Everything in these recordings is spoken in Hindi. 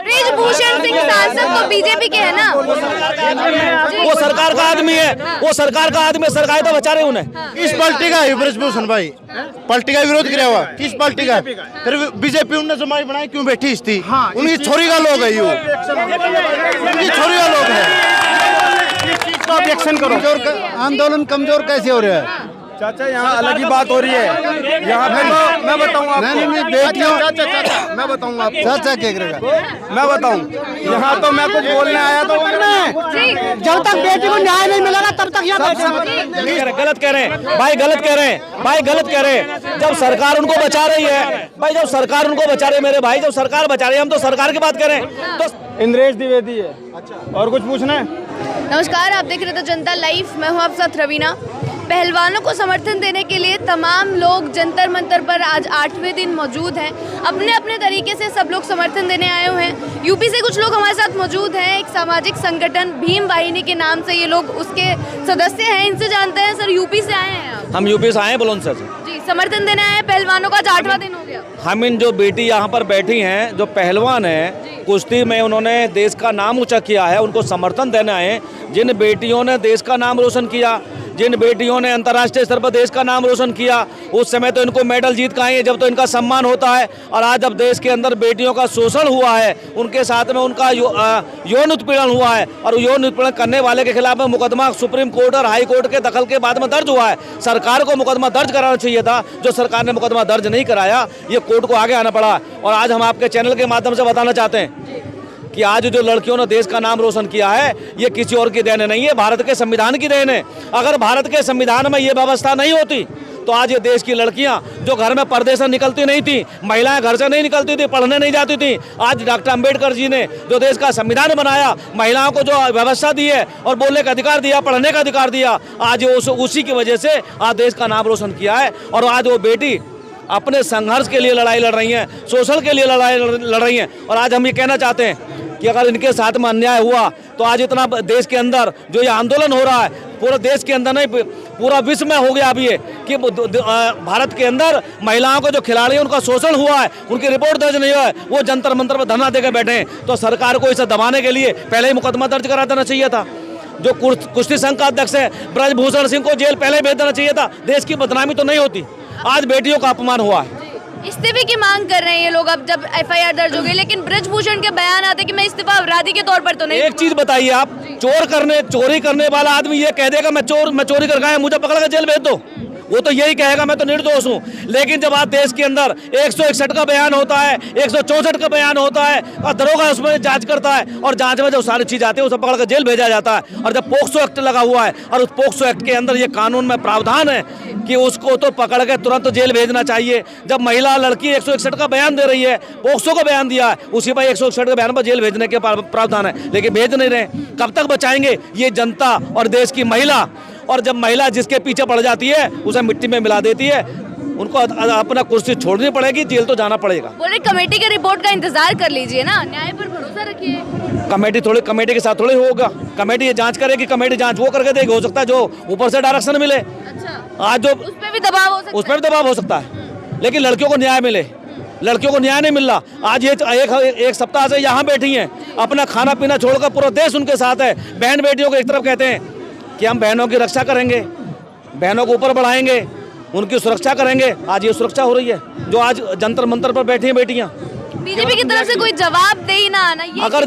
बृजभूषण सिंह सांसद तो बीजेपी के है ना? वो सरकार का आदमी है, वो सरकार का आदमी, सरकार तो बचा रहे उन्हें। किस पार्टी का है बृजभूषण भाई? पार्टी का विरोध किया हुआ किस पार्टी का? फिर बीजेपी उनने समाज बनाई क्यों बैठी थी? उनकी छोरी का लोग है, यू उनकी छोरी का लोग है। ऑब्जेक्शन करो। आंदोलन कमजोर कैसे हो रहा है? चाचा यहाँ अलग ही बात हो रही है। यहाँ पे तो मैं बताऊँ आपको, नहीं, बेटियों मैं बताऊँगा आपको, चाचा क्या करेगा? मैं बताऊँ। यहाँ तो मैं कुछ बोलने आया तो जब तक बेटी को न्याय नहीं मिलेगा तब तक यहाँ गलत कह रहे हैं भाई, गलत कह रहे हैं भाई, गलत कह रहे हैं। जब सरकार उनको बचा रही है भाई, जब सरकार उनको बचा रही है मेरे भाई, जब सरकार बचा रही है, हम तो सरकार की बात करें तो इंद्रेश द्विवेदी है। और कुछ पूछना है? नमस्कार, आप देख रहे थे जनता लाइव। मैं हूं आप साथ रवीना। पहलवानों को समर्थन देने के लिए तमाम लोग जंतर मंतर पर आज 8वें दिन मौजूद हैं। अपने अपने तरीके से सब लोग समर्थन देने आए हुए हैं। यूपी से कुछ लोग हमारे साथ मौजूद हैं। एक सामाजिक संगठन भीम वाहिनी के नाम से ये लोग उसके सदस्य हैं। इनसे जानते हैं। सर, यूपी से आए हैं आप? हम यूपी से आए हैं बुलंदशहर से जी, समर्थन देने आए हैं पहलवानों का। आज 8वां दिन हो गया। हम इन जो बेटी यहाँ पर बैठी हैं, जो पहलवान हैं, कुश्ती में उन्होंने देश का नाम ऊंचा किया है, उनको समर्थन देने आए हैं। जिन बेटियों ने देश का नाम रोशन किया, जिन बेटियों ने अंतर्राष्ट्रीय स्तर पर देश का नाम रोशन किया, उस समय तो इनको मेडल जीत के आई है, जब तो इनका सम्मान होता है। और आज जब देश के अंदर बेटियों का शोषण हुआ है, उनके साथ में उनका यौन उत्पीड़न हुआ है, और यौन उत्पीड़न करने वाले के खिलाफ में मुकदमा सुप्रीम कोर्ट और हाई कोर्ट के दखल के बाद में दर्ज हुआ है। सरकार को मुकदमा दर्ज कराना चाहिए था, जो सरकार ने मुकदमा दर्ज नहीं कराया, ये कोर्ट को आगे आना पड़ा। और आज हम आपके चैनल के माध्यम से बताना चाहते हैं कि आज जो लड़कियों ने देश का नाम रोशन किया है, ये किसी और की देन नहीं है, भारत के संविधान की देन है। अगर भारत के संविधान में ये व्यवस्था नहीं होती तो आज ये देश की लड़कियां जो घर में पर्दे से निकलती नहीं थी, महिलाएं घर से नहीं निकलती थी, पढ़ने नहीं जाती थी, आज डॉक्टर अंबेडकर जी ने जो देश का संविधान बनाया, महिलाओं को जो व्यवस्था दी है और बोलने का अधिकार दिया, पढ़ने का अधिकार दिया, आज उसी की वजह से आज देश का नाम रोशन किया है। और आज वो बेटी अपने संघर्ष के लिए लड़ाई लड़ रही हैं, शोषण के लिए लड़ाई लड़ रही हैं। और आज हम ये कहना चाहते हैं कि अगर इनके साथ में अन्याय हुआ तो आज इतना देश के अंदर जो ये आंदोलन हो रहा है, पूरे देश के अंदर नहीं, पूरा विश्व में हो गया अब ये कि भारत के अंदर महिलाओं को जो खिलाड़ी हैं उनका शोषण हुआ है, उनकी रिपोर्ट दर्ज नहीं हुआ है, वो जंतर मंतर पर धरना देकर बैठे हैं। तो सरकार को इसे दबाने के लिए पहले ही मुकदमा दर्ज करा देना चाहिए था। जो कुश्ती संघ का अध्यक्ष है बृजभूषण सिंह को जेल पहले भेज देना चाहिए था। देश की बदनामी तो नहीं होती, आज बेटियों का अपमान हुआ है। इस्तीफे की मांग कर रहे हैं ये लोग अब जब एफआईआर दर्ज हो गई, लेकिन बृजभूषण के बयान आते कि मैं इस्तीफा अपराधी के तौर पर तो नहीं। एक चीज बताइए आप, चोरी करने वाला आदमी ये कह देगा मैं चोरी कर गया, मुझे पकड़ कर जेल भेज दो, वो तो यही कहेगा मैं तो निर्दोष हूँ। लेकिन जब आज देश के अंदर 161 का बयान होता है, 164 का बयान होता है, और दरोगा उसमें जांच करता है, और जांच में जो सारी चीज आती है उसे पकड़ कर जेल भेजा जाता है। और जब पोक्सो एक्ट लगा हुआ है, और उस पोक्सो एक्ट के अंदर ये कानून में प्रावधान है कि उसको तो पकड़ के तुरंत जेल भेजना चाहिए। जब महिला लड़की 161 का बयान दे रही है, पोक्सो का बयान दिया है, उसी पर 161 के बयान पर जेल भेजने के प्रावधान है, लेकिन भेज नहीं रहे। कब तक बचाएंगे ये जनता और देश की महिला? और जब महिला जिसके पीछे पड़ जाती है उसे मिट्टी में मिला देती है, उनको अपना कुर्सी छोड़नी पड़ेगी, जेल तो जाना पड़ेगा। बोले कमेटी के रिपोर्ट का इंतजार कर लीजिए ना, न्याय पर भरोसा रखिए। कमेटी के साथ थोड़ी होगा, कमेटी ये जांच करेगी, कमेटी जांच वो करके देगी। हो सकता है जो ऊपर से डायरेक्शन मिले, अच्छा, आज जो उस पर भी दबाव हो सकता है, उस पर भी दबाव हो सकता है, लेकिन लड़कियों को न्याय मिले। लड़कियों को न्याय नहीं मिल रहा। आज ये एक सप्ताह से यहाँ बैठी हैं, अपना खाना पीना छोड़कर पूरा देश उनके साथ है। बहन बेटियों को एक तरफ कहते हैं कि हम बहनों की रक्षा करेंगे, बहनों को ऊपर बढ़ाएंगे, उनकी सुरक्षा करेंगे। आज ये सुरक्षा हो रही है जो आज जंतर मंतर पर बैठी हैं बेटियां। बीजेपी की तरफ से कोई जवाब दे ही ना आना। ये अगर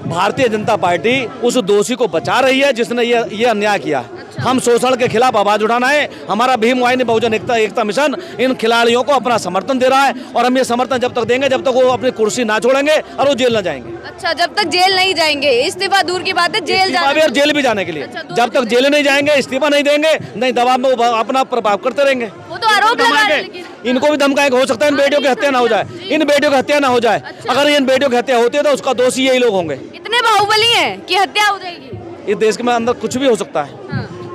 भारतीय जनता पार्टी उस दोषी को बचा रही है जिसने ये अन्याय किया, हम शोषण के खिलाफ आवाज उठाना है। हमारा भीम वाहिनी बहुजन एकता मिशन इन खिलाड़ियों को अपना समर्थन दे रहा है, और हम ये समर्थन जब तक देंगे जब तक वो अपनी कुर्सी ना छोड़ेंगे और वो जेल ना जाएंगे। अच्छा, जब तक जेल नहीं जाएंगे, इस्तीफा दूर की बात है, जेल भी जाने के लिए। अच्छा, जब तक जेल नहीं जाएंगे, इस्तीफा नहीं देंगे, नहीं दबाव में वो अपना प्रभाव करते रहेंगे। वो तो आरोप लगा रहे हैं, इनको भी धमकाएंगे। हो सकता है इन बेटियों की हत्या ना हो जाए, इन बेटियों की हत्या ना हो जाए। अगर इन बेटियों की हत्या होती है तो उसका दोषी यही लोग होंगे। इतने बाहुबली हैं कि हत्या हो जाएगी। इस देश के अंदर कुछ भी हो सकता है,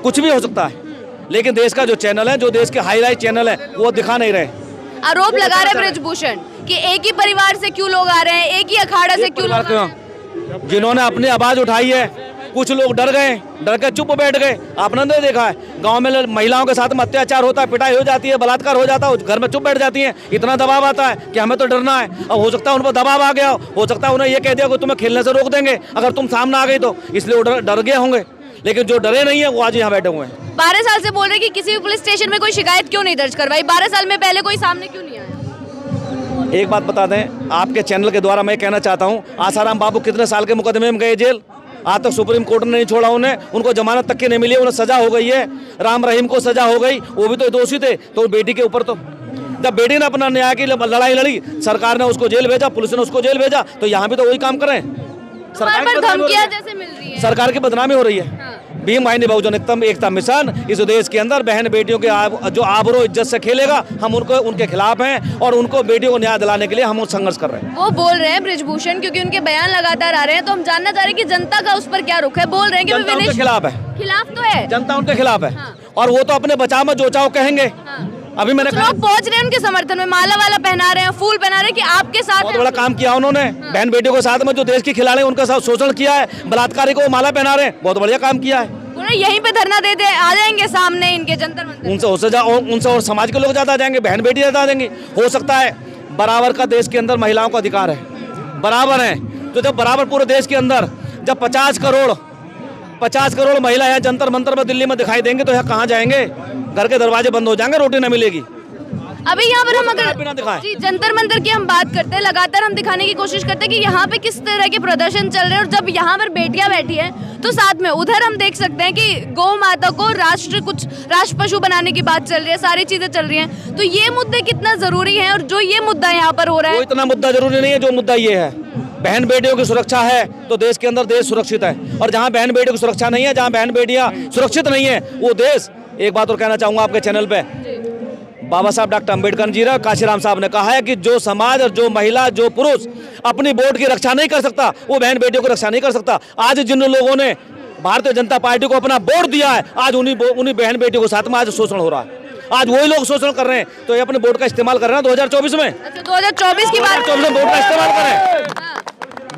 कुछ भी हो सकता है, लेकिन देश का जो चैनल है, जो देश के हाईलाइट चैनल है, वो दिखा नहीं रहे। आरोप लगा रहे बृजभूषण कि एक ही परिवार से क्यों लोग आ रहे हैं, एक ही अखाड़ा से क्यों लोग आ रहे हैं? जिन्होंने अपनी आवाज उठाई है, कुछ लोग डर के चुप बैठ गए। आपने नहीं देखा है गांव में महिलाओं के साथ में अत्याचार होता है, पिटाई हो जाती है, बलात्कार हो जाता है, घर में चुप बैठ जाती हैं। इतना दबाव आता है कि हमें तो डरना है। अब हो सकता है उन पर दबाव आ गया हो सकता है उन्हें ये कह दिया कि तुम्हें खेलने से रोक देंगे अगर तुम सामने आ गई तो, इसलिए वो डर गए होंगे। लेकिन जो डरे नहीं है वो आज यहाँ बैठे हुए हैं। 12 साल से बोल रहे कि किसी भी पुलिस स्टेशन में कोई शिकायत क्यों नहीं दर्ज करवाई, 12 साल में पहले कोई सामने क्यों नहीं आया? एक बात बता दें, आपके चैनल के द्वारा मैं कहना चाहता हूं, आसाराम बाबू कितने साल के मुकदमे में गए जेल, आज तक सुप्रीम कोर्ट ने नहीं छोड़ा उन्हें, उनको जमानत तक की नहीं मिली, उन्हें सजा हो गई है। राम रहीम को सजा हो गई, वो भी तो दोषी थे। तो बेटी के ऊपर तो जब बेटी ने अपना न्याय की लड़ाई लड़ी, सरकार ने उसको जेल भेजा, पुलिस ने उसको जेल भेजा, तो यहाँ भी तो वही काम करें। सरकार पर धमकियां जैसे मिल रही है, सरकार की बदनामी हो रही है। भीम आईनी बहुजन एकता मिशन इस देश के अंदर बहन बेटियों के जो आबरू इज्जत से खेलेगा, हम उनके खिलाफ हैं और उनको बेटियों को न्याय दिलाने के लिए हम संघर्ष कर रहे हैं। वो बोल रहे हैं ब्रिजभूषण, क्योंकि उनके बयान लगातार आ रहे हैं, तो हम जानना चाह रहे हैं कि जनता का उस पर क्या रुख है। बोल रहे हैं कि जनता उनके खिलाफ है, खिलाफ तो है, जनता उनके खिलाफ है और वो तो अपने बचाव में जो चाहो कहेंगे। अभी मैंने लोग पहुंच रहे हैं उनके समर्थन में, माला वाला पहना रहे हैं, फूल पहना रहे हैं कि आपके साथ बहुत बड़ा काम किया उन्होंने। बहन बेटियों के साथ में जो देश की खिलाड़ी उनके साथ शोषण किया है, बलात्कारी को माला पहना रहे हैं, बहुत बढ़िया काम किया है। यहीं पे धरना देते आ जाएंगे सामने इनके जंतर मंतर, उनसे और समाज के लोग ज्यादा आ जाएंगे, बहन बेटी ज्यादा आ जाएंगी। हो सकता है बराबर का देश के अंदर महिलाओं का अधिकार है, बराबर है। तो जब बराबर पूरे देश के अंदर जब 50 करोड़ महिला यहाँ जंतर मंतर में दिल्ली में दिखाई देंगे तो यहाँ कहाँ जाएंगे? घर के दरवाजे बंद हो जाएंगे, रोटी न मिलेगी। अभी यहाँ पर हम अगर जी जंतर मंतर की हम बात करते हैं, लगातार हम दिखाने की कोशिश करते हैं कि यहाँ पे किस तरह के प्रदर्शन चल रहे हैं। और जब यहाँ पर बेटियां बैठी हैं तो साथ में उधर हम देख सकते हैं कि गौ माता को राष्ट्र पशु बनाने की बात चल रही है, सारी चीजें चल रही हैं। तो ये मुद्दे कितना जरूरी है और जो ये मुद्दा यहाँ पर हो रहा है, वो इतना मुद्दा जरूरी नहीं है। जो मुद्दा ये है, बहन बेटियों की सुरक्षा है तो देश के अंदर देश सुरक्षित है, और जहाँ बहन बेटियों की सुरक्षा नहीं है, जहाँ बहन बेटियां सुरक्षित नहीं है, वो देश। एक बात और कहना चाहूंगा आपके चैनल पे, बाबा साहब डॉक्टर अम्बेडकर जी और काशीराम साहब ने कहा है कि जो समाज और जो महिला जो पुरुष अपनी वोट की रक्षा नहीं कर सकता, वो बहन बेटियों की रक्षा नहीं कर सकता। आज जिन लोगों ने भारतीय जनता पार्टी को अपना वोट दिया है, आज उन्हीं बहन बेटियों के साथ में आज शोषण हो रहा है। आज वही लोग शोषण कर रहे हैं, तो ये अपने वोट का इस्तेमाल कर रहे हैं 2024 में। 2024 की बात, 2024 में वोट का इस्तेमाल करें,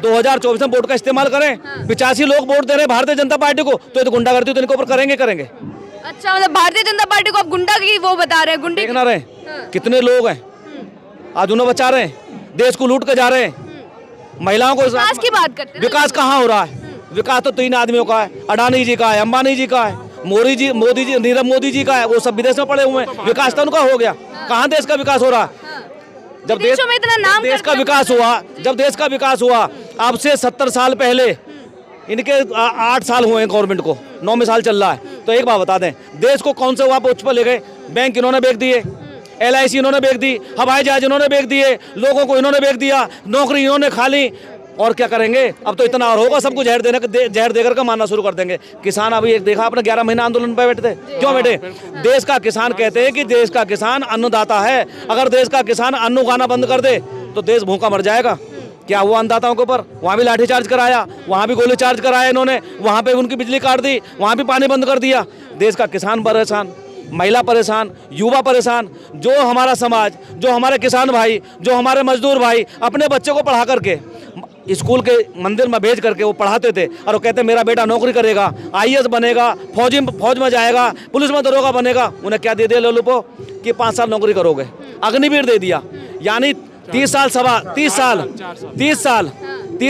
2024 में वोट का इस्तेमाल करें। 85 लोग वोट दे रहे हैं भारतीय जनता पार्टी को, तो ये तो गुंडागर्दी तो इनके ऊपर करेंगे। अच्छा, मतलब भारतीय जनता पार्टी को आप गुंडा की वो बता रहे हैं, गुंडे देखना रहे कितने लोग हैं आज उन्हें बचा रहे हैं, देश को लूट के जा रहे हैं, महिलाओं को। विकास की बात करते हैं, विकास कहाँ हो रहा है? विकास तो 3 आदमियों का है, अडानी जी का है, अंबानी जी का है, नीरव मोदी जी का है, वो सब विदेश में पड़े हुए हैं। विकास तो उनका हो गया, कहाँ देश का विकास हो रहा है? जब देश का विकास हुआ, जब देश का विकास हुआ, अब से 70 साल पहले इनके 8 साल हुए हैं गवर्नमेंट को, 9वें साल चल रहा है। तो एक बात बता दें, देश को कौन से वहाँ उच्च पर ले गए? बैंक इन्होंने बेच दिए, LIC इन्होंने बेच दी, हवाई जहाज इन्होंने बेच दिए, लोगों को इन्होंने बेच दिया, नौकरी इन्होंने खा ली, और क्या करेंगे? अब तो इतना और होगा, सबको जहर देकर के मारना शुरू कर देंगे। किसान अभी एक देखा आपने 11 महीना आंदोलन पे बैठे थे, क्यों बैठे? देश का किसान कहते हैं कि देश का किसान अन्नदाता है, अगर देश का किसान अन्न उगाना बंद कर दे तो देश भूखा मर जाएगा। क्या हुआ अन्नदाताओं के ऊपर? वहाँ भी लाठीचार्ज कराया, वहाँ भी गोली चार्ज कराया इन्होंने, वहाँ पे उनकी बिजली काट दी, वहाँ भी पानी बंद कर दिया। देश का किसान परेशान, महिला परेशान, युवा परेशान। जो हमारा समाज, जो हमारे किसान भाई, जो हमारे मजदूर भाई अपने बच्चे को पढ़ा करके स्कूल के मंदिर में भेज करके वो पढ़ाते थे, और वो कहते मेरा बेटा नौकरी करेगा, IAS बनेगा, फौज में जाएगा, पुलिस में दरोगा बनेगा, उन्हें क्या दे दिया लोलुपो कि 5 साल नौकरी करोगे, अग्निवीर दे दिया। यानी 30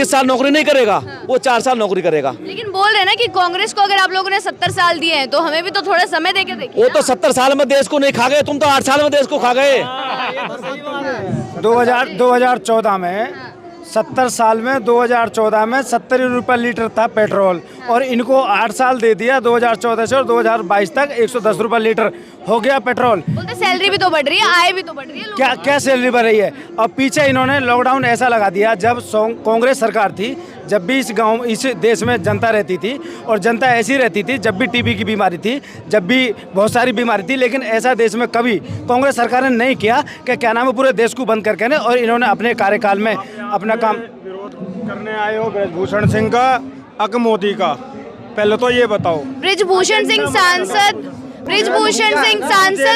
साल नौकरी नहीं करेगा, वो 4 साल नौकरी करेगा। लेकिन बोल रहे हैं ना कि कांग्रेस को अगर आप लोगों ने 70 साल दिए हैं तो हमें भी तो थोड़ा समय देके देखिए। वो तो 70 साल में देश को नहीं खा गए, तुम तो 8 साल में देश को खा गए। 2014 में 70 साल में 2014 में 70 रुपये लीटर था पेट्रोल, और इनको 8 साल दे दिया 2014 से, और 2022 तक 110 रुपये लीटर हो गया पेट्रोल। बोलते सैलरी भी तो बढ़ रही है, आय भी तो बढ़ रही है। क्या सैलरी बढ़ रही है? अब पीछे इन्होंने लॉकडाउन ऐसा लगा दिया, जब कांग्रेस सरकार थी, जब भी इस देश में जनता रहती थी, और जनता ऐसी रहती थी, जब भी TB की बीमारी थी, जब भी बहुत सारी बीमारी थी, लेकिन ऐसा देश में कभी कांग्रेस सरकार ने नहीं किया कि क्या नाम है पूरे देश को बंद करके, और इन्होंने अपने कार्यकाल में अपना काम। विरोध करने आए हो ब्रिजभूषण सिंह का अक मोदी का, पहले तो ये बताओ। ब्रिजभूषण सिंह सांसद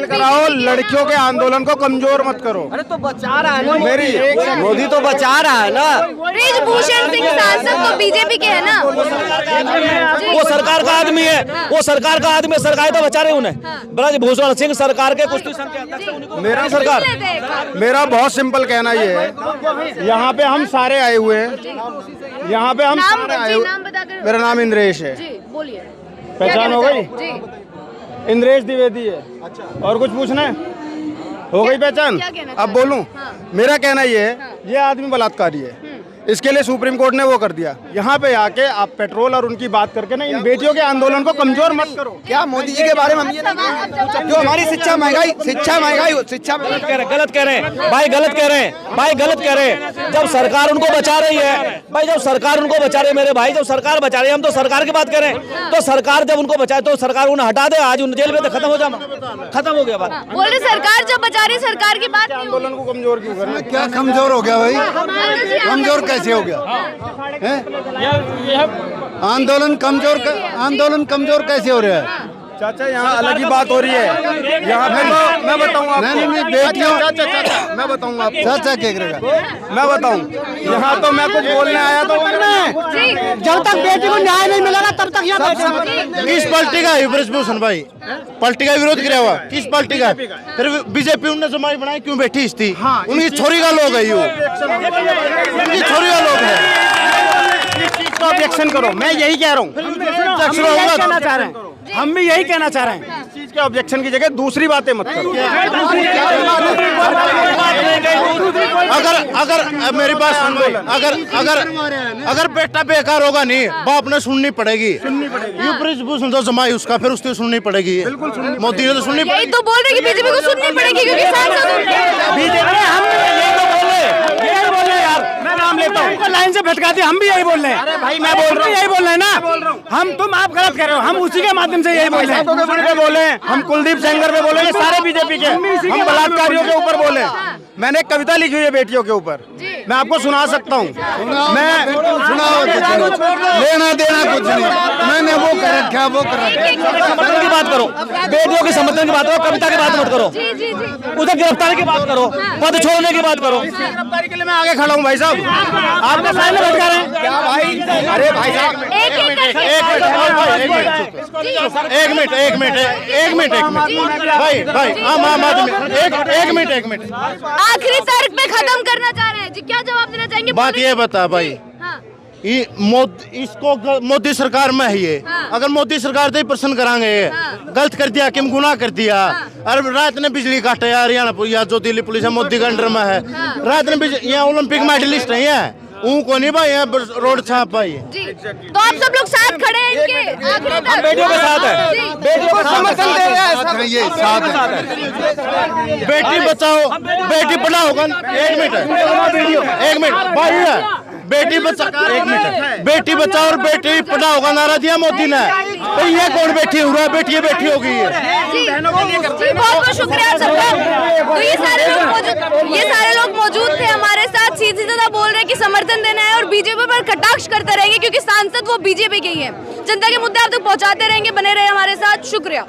कराओ, लड़कियों के आंदोलन को कमजोर मत करो। अरे तो बचा रहा है ना मेरी मोदी, तो बचा रहा है ना। ब्रिजभूषण सिंह सांसद तो बीजेपी के है ना। वो सरकार का आदमी है, वो सरकार का आदमी, सरकार तो बचा रहे उन्हें। ब्रजभूषण सिंह सरकार के कुश्ती संघ के अध्यक्ष हैं, उनको मेरा सरकार, मेरा बहुत सिंपल कहना ये है, यहाँ पे हम सारे आए हुए हैं, यहाँ पे हम सारे आए हुए। नाम बताकर। मेरा नाम इंद्रेश है। जी बोलिए। पहचान हो गई? जी। इंद्रेश द्विवेदी है। अच्छा। और कुछ पूछना है? हो गई पहचान? क्या कहना अब बोलूं? हाँ। मेरा कहना ये है, ये आदमी बलात्कारी है, इसके लिए सुप्रीम कोर्ट ने वो कर दिया। यहाँ पे आके आप पेट्रोल और उनकी बात करके ना इन बेटियों के आंदोलन को कमजोर मत करो। क्या मोदी जी के बारे में हम ये नहीं, जो हमारी शिक्षा महंगाई गलत कह रहे हैं भाई, गलत कह रहे हैं भाई, गलत कह रहे हैं। जब सरकार उनको बचा रही है भाई, जब सरकार उनको बचा रही है मेरे भाई, जब सरकार बचा रही है, हम तो सरकार की बात कर रहे हैं, तो सरकार जब उनको बचाए तो सरकार उन्हें हटा दे, आज उन जेल में तो खत्म हो जाए, खत्म हो गया बात। बोल रहे सरकार जब बचा रही, सरकार की बात नहीं आंदोलन को कमजोर क्यों करना? क्या कमजोर हो गया भाई? होगी। कमजोर कैसे हो गया? आंदोलन कमजोर कैसे हो रहा है? चाचा यहाँ अलग ही बात हो रही है। यहाँ पे मैं बताऊँ आपको, नहीं, बेटियों, चाचा मैं बताऊँ आपको, चाचा क्या करेगा? मैं बताऊँ, यहाँ तो मैं कुछ बोलने आया तो जब तक बेटी को न्याय नहीं मिलेगा तब तक यहाँ किस पार्टी का है ब्रजभूषण भाई? पार्टी का विरोध किया हुआ किस पार्टी का? फिर बीजेपी उनने समाज बनाई क्यों बैठी थी? उनकी छोरी का लोग है, उनकी छोरी का लोग है। ऑब्जेक्शन करो, मैं यही कह रहा हूँ। हम भी यही कहना चाह रहे हैं। इस चीज के ऑब्जेक्शन की जगह दूसरी बातें मत करो। अगर मेरी बात सुन भाई, अगर बेटा बेकार होगा नहीं, बाप ने सुननी पड़ेगी। ये ब्रजभूषण तो जमाई उसका, फिर उसकी सुननी पड़ेगी। मोदी ने तो सुननी यही तो बोल रहे कि बीजेपी को सुननी पड़ेगी क्योंकि नाम लेता हूँ, लाइन से भटका दिया। हम भी यही बोल रहे हैं। अरे भाई मैं बोल रहा हूँ, यही बोल रहे हैं ना हम, तुम आप गलत कर रहे हो, हम उसी के माध्यम से यही बोल रहे हैं। बोले हम कुलदीप सेंगर पे बोले, सारे बीजेपी के, हम बलात्कारियों के ऊपर बोले। मैंने एक कविता लिखी हुई है बेटियों के ऊपर, मैं आपको सुना सकता हूँ। मैं सुनाओ, लेना देना कुछ नहीं, मैंने वो कर रखा, वो कर रखा। समर्थन की बात करो, बेटियों के समर्थन की बात करो, कविता की बात मत करो, उधर गिरफ्तारी की बात करो, पद छोड़ने की बात करो। गिरफ्तारी के लिए मैं आगे खड़ा हूँ भाई साहब, आपने साइड में भटका रहे हैं क्या भाई? अरे भाई साहब एक मिनट भाई, आम आदमी, एक मिनट आखिरी तर्क पे खत्म करना चाह रहे हैं जी, क्या जवाब देना चाहेंगे? बात ये बता भाई, ये इसको मोदी सरकार में है ये। अगर मोदी सरकार से ही प्रश्न करांगे, गलत कर दिया, किम गुनाह कर दिया। अरे रात ने बिजली काटे यार, हरियाणा या जो दिल्ली पुलिस है मोदी के अंडर में है, रात ने बिजली, यहाँ ओलंपिक मेडलिस्ट है ये, को नहीं भाई यहाँ रोड छाप भाई। तो आप सब लोग साथ खड़े हैं इनके आखिरी तक? बेटियों के साथ है, बेटियों को समर्थन दे रहे हैं, ये साथ है। बेटी बचाओ बेटी पढ़ाओ, एक मिनट भाई, बेटी बचाओ, एक मिनट, बेटी बचाओ और बेटी पढ़ाओ का नारा दिया मोदी ने, तो ये कौन बैठी हो रहा है? बेटी बैठी हो गई है। जी बहुत बहुत शुक्रिया सबका। तो ये सारे लोग मौजूद थे हमारे साथ, सीधी सीधा बोल रहे हैं कि समर्थन देना है और बीजेपी पर कटाक्ष करते रहेंगे क्योंकि सांसद वो बीजेपी के ही है। जनता के मुद्दे आप तक पहुंचाते रहेंगे, बने रहे हमारे साथ। शुक्रिया।